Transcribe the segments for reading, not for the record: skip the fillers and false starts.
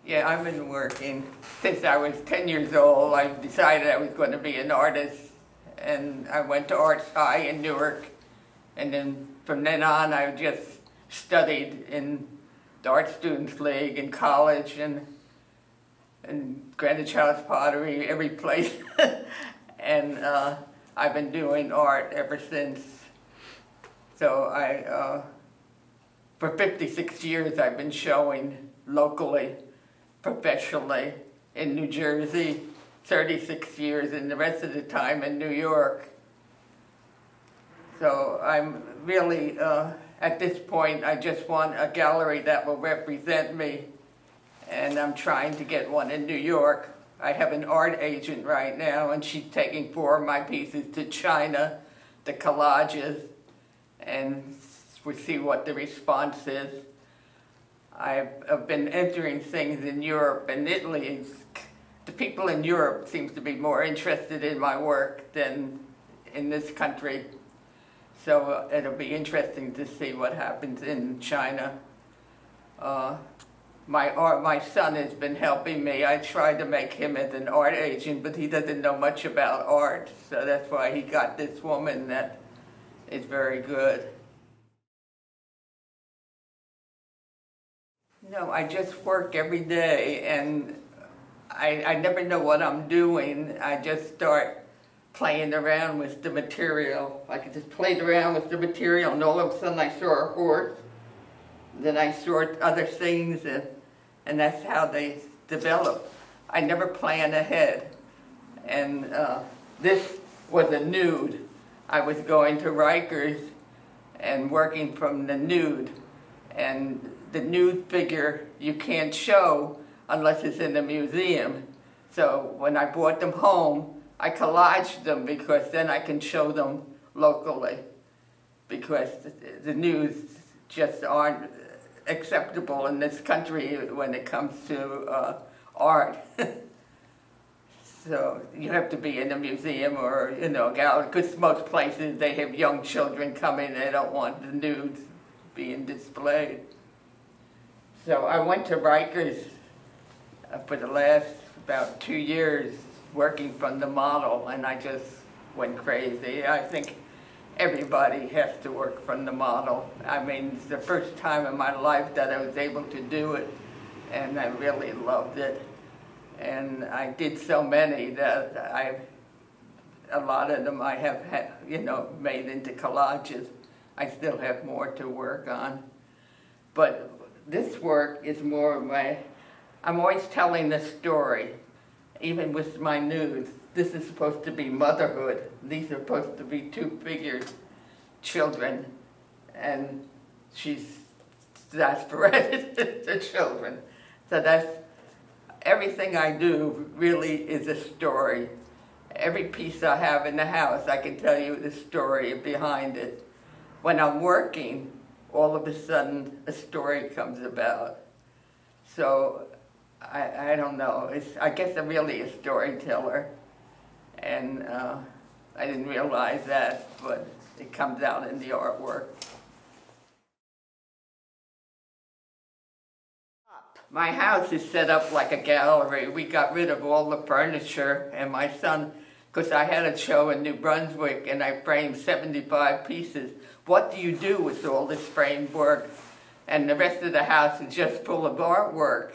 Yeah, I've been working since I was 10 years old. I decided I was going to be an artist, and I went to Arts High in Newark, and then from then on I just studied in the Art Students League in college and Greenwich House Pottery, every place. And I've been doing art ever since. So for 56 years I've been showing locally, professionally in New Jersey, 36 years, and the rest of the time in New York. So I'm really, at this point, I just want a gallery that will represent me, and I'm trying to get one in New York. I have an art agent right now, and she's taking 4 of my pieces to China, the collages, and we'll see what the response is. I've been entering things in Europe and Italy. The people in Europe seem to be more interested in my work than in this country. So it'll be interesting to see what happens in China. My son has been helping me. I tried to make him as an art agent, but he doesn't know much about art. So that's why he got this woman that is very good. No, I just work every day, and I never know what I'm doing. I just start playing around with the material. I just played around with the material, and all of a sudden I saw a horse. Then I saw other things, and that's how they develop. I never plan ahead. And this was a nude. I was going to Rikers and working from the nude. And the nude figure you can't show unless it's in a museum. So when I brought them home, I collaged them because then I can show them locally, because the nudes just aren't acceptable in this country when it comes to art. So you have to be in a museum or, you know, a gallery, because most places they have young children come in, they don't want the nudes being displayed. So I went to Rikers for the last about 2 years working from the model, and I just went crazy. I think everybody has to work from the model. I mean, it's the first time in my life that I was able to do it, and I really loved it. And I did so many that a lot of them I have had, you know, made into collages. I still have more to work on. But this work is more of I'm always telling the story, even with my nudes. This is supposed to be motherhood. These are supposed to be 2 figures, children, and she's exasperated the children. So that's, everything I do really is a story. Every piece I have in the house, I can tell you the story behind it. When I'm working, all of a sudden a story comes about. So I don't know, I guess I'm really a storyteller, and I didn't realize that, but it comes out in the artwork. My house is set up like a gallery. We got rid of all the furniture, and my son, because I had a show in New Brunswick and I framed 75 pieces. What do you do with all this framed work? And the rest of the house is just full of artwork.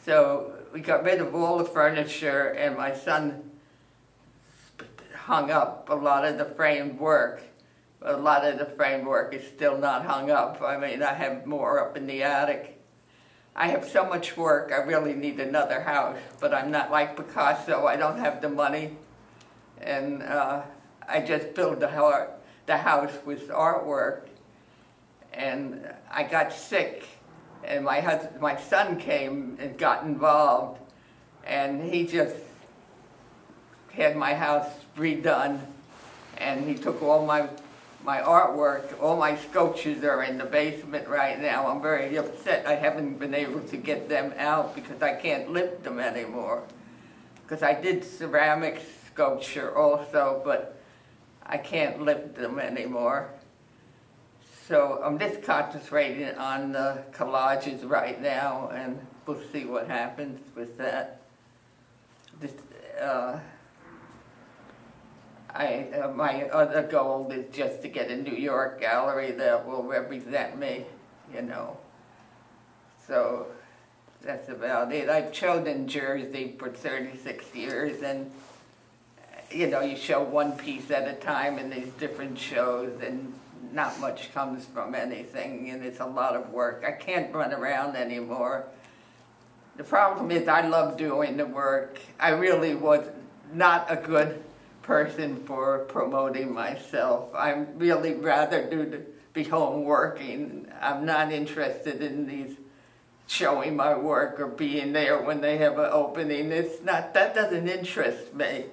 So we got rid of all the furniture, and my son hung up a lot of the framed work. A lot of the framed work is still not hung up. I mean, I have more up in the attic. I have so much work, I really need another house, but I'm not like Picasso. I don't have the money, and I just built the house with artwork. And I got sick, and my son came and got involved, and he just had my house redone, and he took all my artwork. All my sculptures are in the basement right now. I'm very upset I haven't been able to get them out because I can't lift them anymore. Because I did ceramic sculpture also, but I can't lift them anymore. So I'm just concentrating on the collages right now, and we'll see what happens with that. This, my other goal is just to get a New York gallery that will represent me, you know. So that's about it. I've chosen Jersey for 36 years, and you know, you show one piece at a time in these different shows, and not much comes from anything, and it's a lot of work. I can't run around anymore. The problem is I love doing the work. I really was not a good person for promoting myself. I'd really rather be home working. I'm not interested in these showing my work or being there when they have an opening. That doesn't interest me,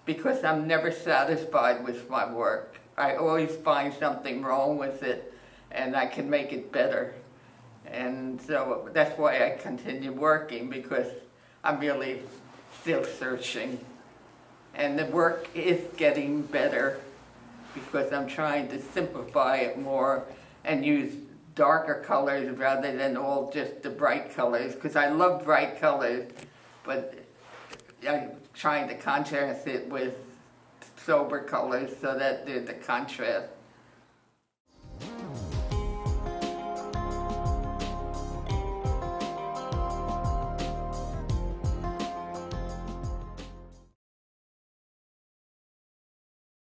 because I'm never satisfied with my work. I always find something wrong with it, and I can make it better. And so that's why I continue working, because I'm really still searching. And the work is getting better, because I'm trying to simplify it more and use darker colors rather than all just the bright colors, because I love bright colors, but I'm trying to contrast it with sober colors so that there's a contrast.